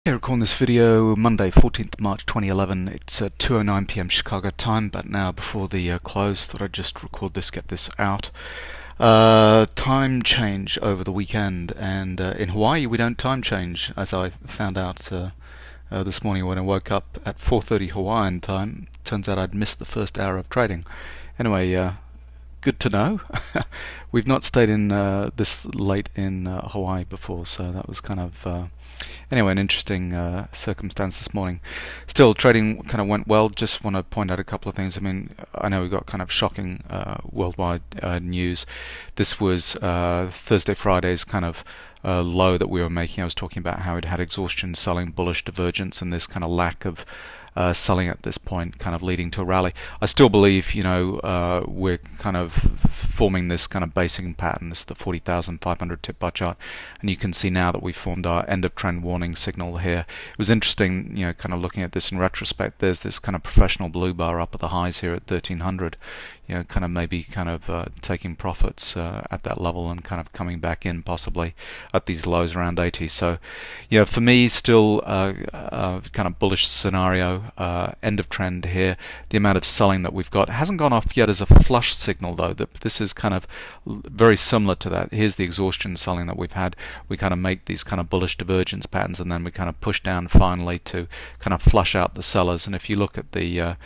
Yeah, recording this video Monday, 14th March 2011. It's 2:09 p.m. Chicago time, but now before the close, thought I'd just record this, get this out. Time change over the weekend, and in Hawaii we don't time change, as I found out this morning when I woke up at 4:30 Hawaiian time. Turns out I'd missed the first hour of trading. Anyway, good to know. We've not stayed in this late in Hawaii before, so that was kind of anyway an interesting circumstance this morning. Still, trading kind of went well. Just want to point out a couple of things. I mean, I know we got kind of shocking worldwide news. This was Thursday, Friday's kind of low that we were making. I was talking about how it had exhaustion, selling, bullish divergence, and this kind of lack of selling at this point, kind of leading to a rally. I still believe, we're kind of forming this kind of basing pattern. This is the 40,500 tip bar chart, and you can see now that we formed our end of trend warning signal here. It was interesting, kind of looking at this in retrospect. There's this kind of professional blue bar up at the highs here at 1300. Kind of maybe kind of taking profits at that level and kind of coming back in possibly at these lows around 80. So, for me, still kind of bullish scenario. End of trend here. The amount of selling that we've got hasn't gone off yet as a flush signal, though. This is kind of very similar to that. Here's the exhaustion selling that we've had. We kind of make these kind of bullish divergence patterns, and then we kind of push down finally to kind of flush out the sellers. And if you look at the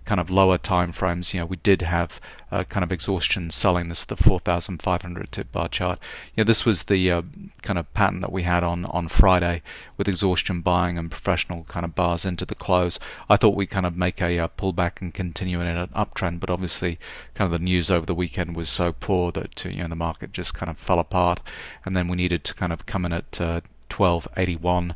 kind of lower time frames, we did have kind of exhaustion selling. This is the 4,500 tip bar chart. This was the kind of pattern that we had on Friday with exhaustion buying and professional kind of bars into the close. I thought we kind of make a pullback and continue in an uptrend, but obviously kind of the news over the weekend was so poor that the market just kind of fell apart, and then we needed to kind of come in at 1281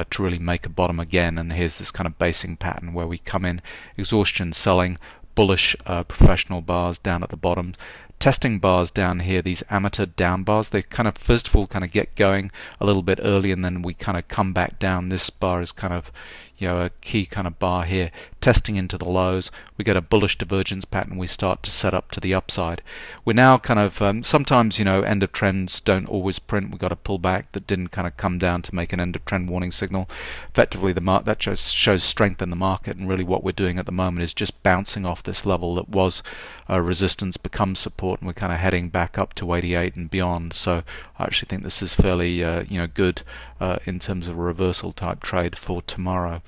to really make a bottom again. And here's this kind of basing pattern where we come in exhaustion selling, bullish professional bars down at the bottom, testing bars down here, these amateur down bars. They kind of first of all kind of get going a little bit early, and then we kind of come back down. This bar is kind of a key kind of bar here, testing into the lows. We get a bullish divergence pattern. We start to set up to the upside. We're now kind of sometimes end of trends don't always print. We got a pullback that didn't kind of come down to make an end of trend warning signal. Effectively, that shows strength in the market, and really what we're doing at the moment is just bouncing off this level that was resistance, becomes support, and we're kind of heading back up to 88 and beyond. So I actually think this is fairly good in terms of a reversal type trade for tomorrow.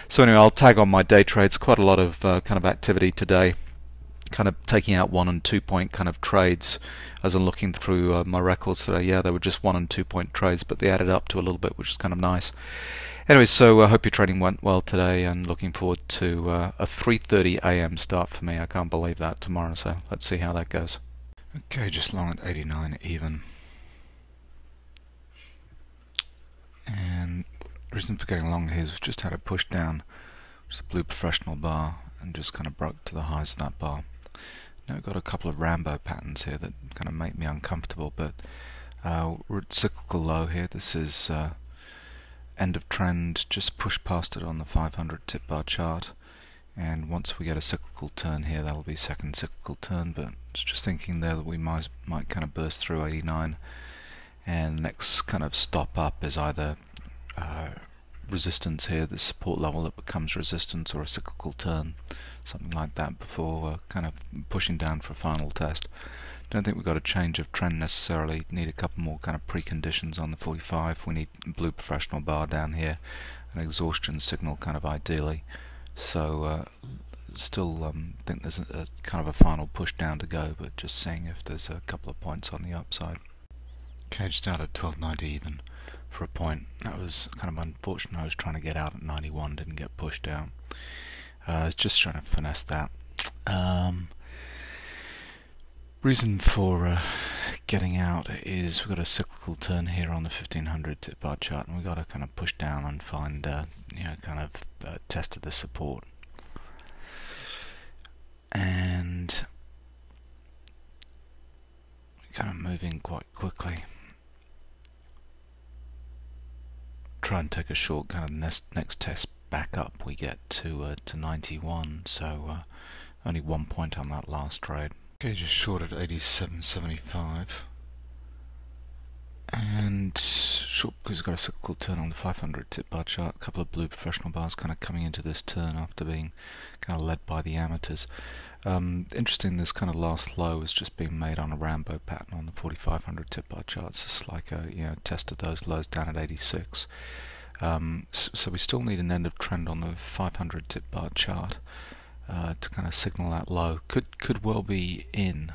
So anyway, I'll tag on my day trades. Quite a lot of kind of activity today, kind of taking out 1 and 2 point kind of trades as I'm looking through my records today. Yeah, they were just 1 and 2 point trades, but they added up to a little bit, which is kind of nice. Anyway, so I hope your trading went well today, and looking forward to a 3:30 a.m. start for me. I can't believe that, tomorrow, so let's see how that goes. Okay, just long at 89 even. And the reason for getting long here is we've just had a push down, which is a blue professional bar, and just kind of broke to the highs of that bar. Now we've got a couple of Rambo patterns here that kind of make me uncomfortable, but we're at cyclical low here. This is end of trend, just push past it on the 500 tip bar chart, and once we get a cyclical turn here, that'll be second cyclical turn. But it's just thinking there that we might kind of burst through 89, and the next kind of stop up is either resistance here, the support level that becomes resistance, or a cyclical turn, something like that, before kind of pushing down for a final test. Don't think we've got a change of trend necessarily. Need a couple more kind of preconditions on the 45. We need blue professional bar down here, an exhaustion signal kind of ideally. So still think there's a kind of a final push down to go, but just seeing if there's a couple of points on the upside. Okay, just out at 1290 even for a point. That was kind of unfortunate. I was trying to get out at 91, didn't get pushed down. I was just trying to finesse that. Reason for getting out is we've got a cyclical turn here on the 1500 tip bar chart, and we've got to kind of push down and find kind of test of the support. And we're kind of moving quite quickly. Try and take a short kind of next test back up. We get to 91, so only 1 point on that last trade. Okay, just short at 87.75, And short because we've got a cyclical turn on the 500 tip bar chart. A couple of blue professional bars kind of coming into this turn after being kind of led by the amateurs. Interesting, this kind of last low is just being made on a Rambo pattern on the 4500 tip bar chart. It's just like a test of those lows down at 86. So we still need an end of trend on the 500 tip bar chart to kind of signal that low. Could well be in.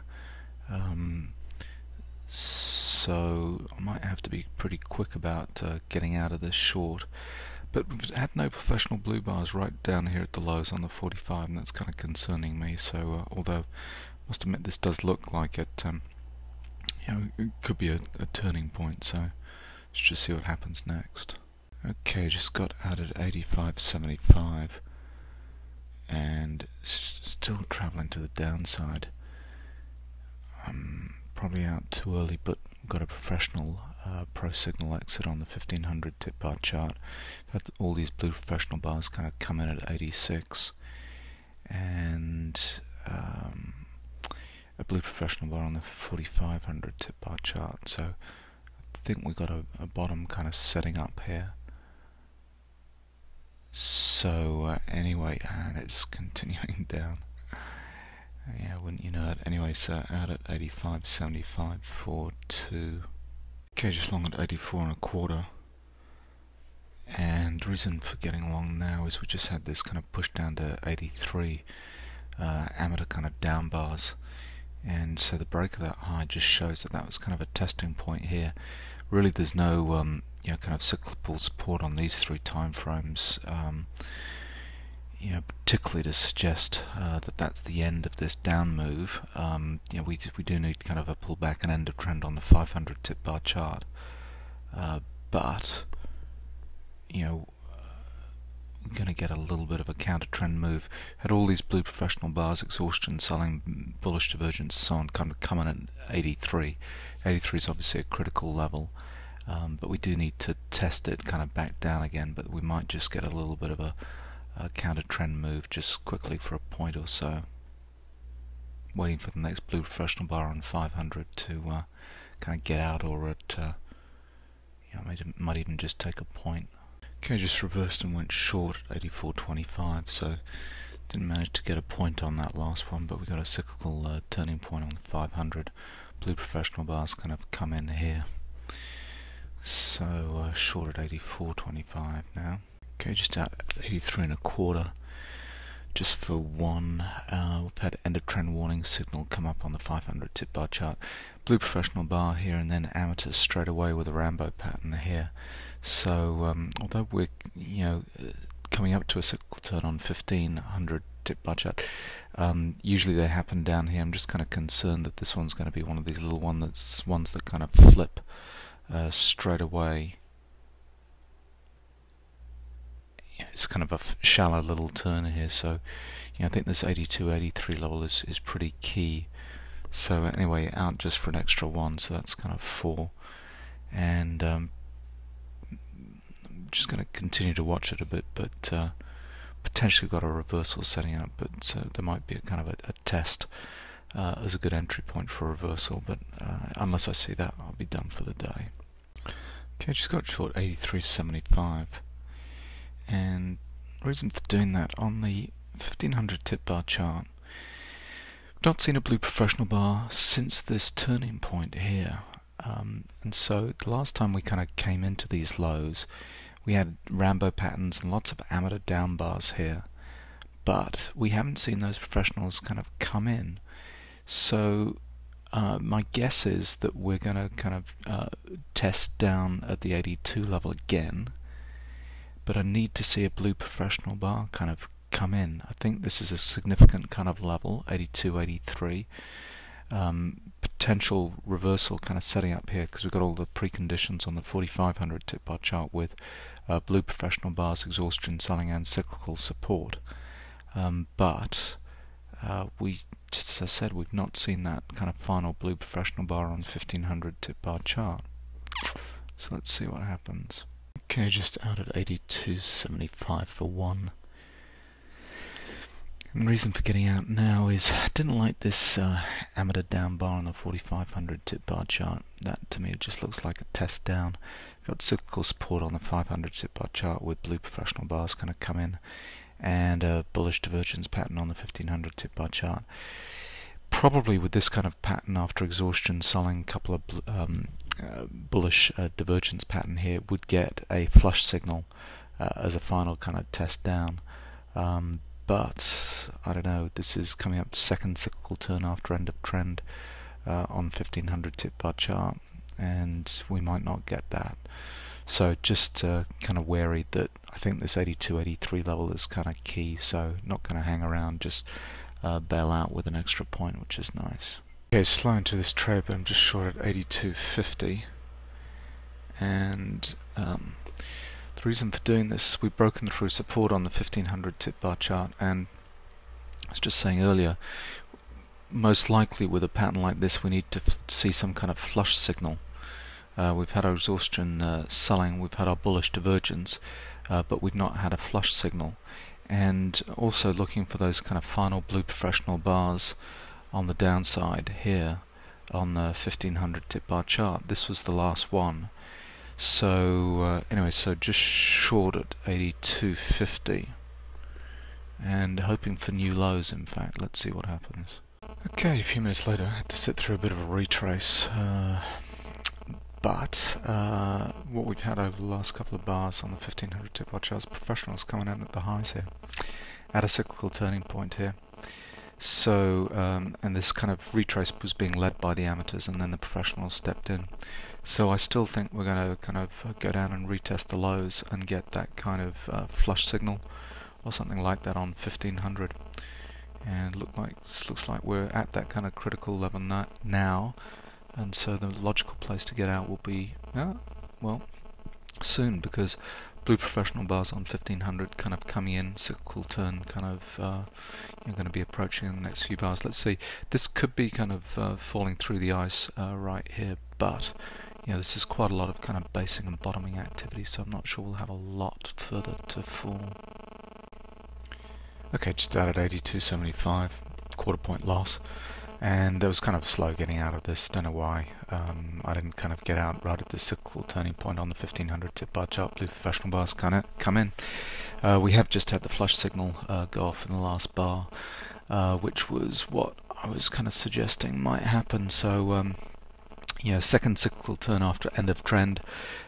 So I might have to be pretty quick about getting out of this short. But we've had no professional blue bars right down here at the lows on the 45, and that's kind of concerning me. So although I must admit this does look like it, it could be a turning point. So let's just see what happens next. Okay, just got out at 85.75 and still traveling to the downside. Probably out too early, but got a professional pro signal exit on the 1500 tip bar chart. I've had all these blue professional bars kind of come in at 86, and a blue professional bar on the 4500 tip bar chart. So I think we got a bottom kind of setting up here. So anyway, and it's continuing down. Yeah, wouldn't you know it? Anyway, so out at 85.75 for 2. Okay, just long at 84.25. And the reason for getting long now is we just had this kind of push down to 83 amateur kind of down bars, and so the break of that high just shows that that was kind of a testing point here. Really, there's no kind of cyclical support on these 3 time frames. Particularly to suggest that that's the end of this down move. We do need kind of a pullback and end of trend on the 500 tip bar chart. But we're going to get a little bit of a counter trend move. Had all these blue professional bars, exhaustion, selling, bullish divergence, so on, kind of coming at 83. 83 is obviously a critical level. But we do need to test it kind of back down again, but we might just get a little bit of a counter trend move just quickly for a point or so. Waiting for the next blue professional bar on 500 to kind of get out, or it might even just take a point. Okay, just reversed and went short at 84.25, so didn't manage to get a point on that last one, but we got a cyclical turning point on the 500. Blue professional bars kind of come in here. So short at 84.25 now. Okay, just out at 83.25. Just for 1, we've had end of trend warning signal come up on the 500 tip bar chart. Blue professional bar here, and then amateurs straight away with a Rambo pattern here. So although we're coming up to a cyclical turn on 1500 tip bar chart, usually they happen down here. I'm just kind of concerned that this one's going to be one of these little ones that kind of flip straight away. It's kind of a shallow little turn here, so I think this 82-83 level is pretty key. So anyway, out just for an extra 1, so that's kind of 4, and I'm just going to continue to watch it a bit, but potentially got a reversal setting up, but there might be a kind of a test as a good entry point for a reversal, but unless I see that, I'll be done for the day. Okay, just got short 83.75. And the reason for doing that, on the 1500 tip bar chart, I've not seen a blue professional bar since this turning point here. And so the last time we kind of came into these lows, we had Rambo patterns and lots of amateur down bars here, but we haven't seen those professionals kind of come in. So my guess is that we're going to kind of test down at the 82 level again, but I need to see a blue professional bar kind of come in. I think this is a significant kind of level, 82, 83. Potential reversal kind of setting up here, because we've got all the preconditions on the 4500 tip bar chart with blue professional bars, exhaustion, selling, and cyclical support. But we, just as I said, we've not seen that kind of final blue professional bar on 1500 tip bar chart. So let's see what happens. Okay, just out at 82.75 for 1. And the reason for getting out now is I didn't like this amateur down bar on the 4500 tip bar chart. That to me it just looks like a test down. Got cyclical support on the 500 tip bar chart with blue professional bars kind of come in, and a bullish divergence pattern on the 1500 tip bar chart. Probably with this kind of pattern after exhaustion, selling a couple of bullish divergence pattern here would get a flush signal as a final kind of test down. But I don't know, this is coming up to second cyclical turn after end of trend on 1500 tip bar chart, and we might not get that. So just kind of wary that I think this 82, 83 level is kind of key, so not going to hang around, just bail out with an extra point, which is nice. Okay, slow into this trade, but I'm just short at 82.50, and the reason for doing this, we've broken through support on the 1500 tip bar chart, and I was just saying earlier, most likely with a pattern like this we need to see some kind of flush signal. We've had our exhaustion selling, we've had our bullish divergence, but we've not had a flush signal. And also looking for those kind of final blue professional bars on the downside here on the 1500 tip bar chart. This was the last one. So anyway, so just short at 82.50 and hoping for new lows. In fact, let's see what happens. Okay, a few minutes later I had to sit through a bit of a retrace, but what we've had over the last couple of bars on the 1500 tip bar charts, professionals coming in at the highs here, at a cyclical turning point here. So and this kind of retrace was being led by the amateurs, and then the professionals stepped in. So I still think we're going to kind of go down and retest the lows and get that kind of flush signal or something like that on 1500. And looks like we're at that kind of critical level now, and so the logical place to get out will be well, soon, because blue professional bars on 1500 kind of coming in, cyclical turn kind of you're going to be approaching in the next few bars. Let's see, this could be kind of falling through the ice right here, but this is quite a lot of kind of basing and bottoming activity, so I'm not sure we'll have a lot further to fall. Okay, just out at 82.75, quarter point loss, and it was kind of slow getting out of this. Don't know why. I didn't kind of get out right at the cyclical turning point on the 1500 tip bar chart. Blue professional bars kind of come in. We have just had the flush signal go off in the last bar, which was what I was kind of suggesting might happen. So second cyclical turn after end of trend.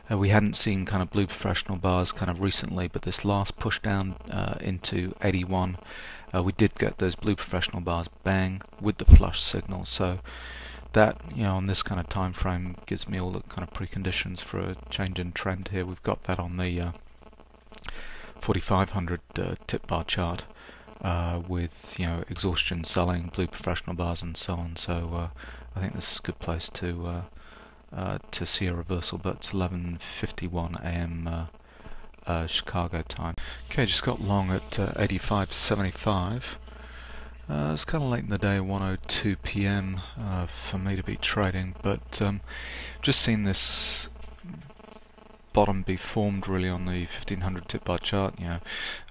We hadn't seen kind of blue professional bars kind of recently, but this last push down into 81, we did get those blue professional bars bang with the flush signal. So that, on this kind of time frame gives me all the kind of preconditions for a change in trend here. We've got that on the 4500 tip bar chart with exhaustion selling, blue professional bars and so on. So I think this is a good place to see a reversal, but it's 11:51 a.m. Chicago time. Okay, just got long at 85.75. It's kind of late in the day, 1:02 p.m. For me to be trading, but just seen this bottom be formed really on the 1500 tip bar chart.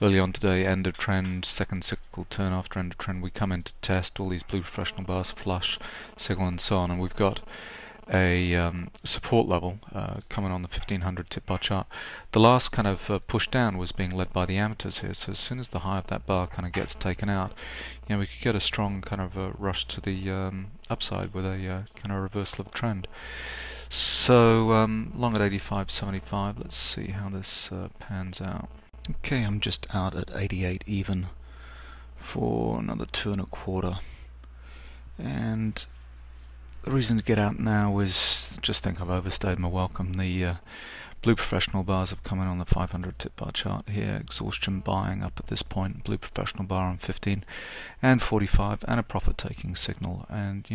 Early on today, end of trend, second cyclical turn after end of trend, we come in to test all these blue professional bars, flush signal and so on, and we've got a support level coming on the 1500 tip bar chart. The last kind of push down was being led by the amateurs here, so as soon as the high of that bar kind of gets taken out, we could get a strong kind of rush to the upside with a kind of reversal of trend. So long at 85.75. Let's see how this pans out. Okay, I'm just out at 88 even for another 2 1/4, and the reason to get out now is just think I've overstayed my welcome. The blue professional bars have come in on the 500 tip bar chart here, exhaustion buying up at this point, blue professional bar on 15 and 45, and a profit taking signal. And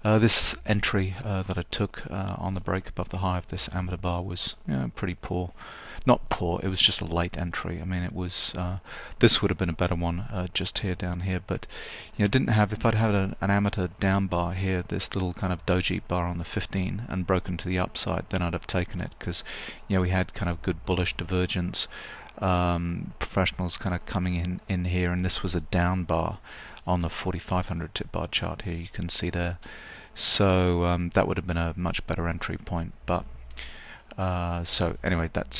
this entry that I took on the break above the high of this amateur bar was pretty poor. Not poor, it was just a late entry. I mean, it was this would have been a better one just here, down here, but didn't have. If I'd had an amateur down bar here, this little kind of doji bar on the 15 and broken to the upside, then I'd have taken it, because we had kind of good bullish divergence. professionals kind of coming in here, and this was a down bar on the 4500 tip bar chart here, you can see there. So that would have been a much better entry point, but so anyway, that's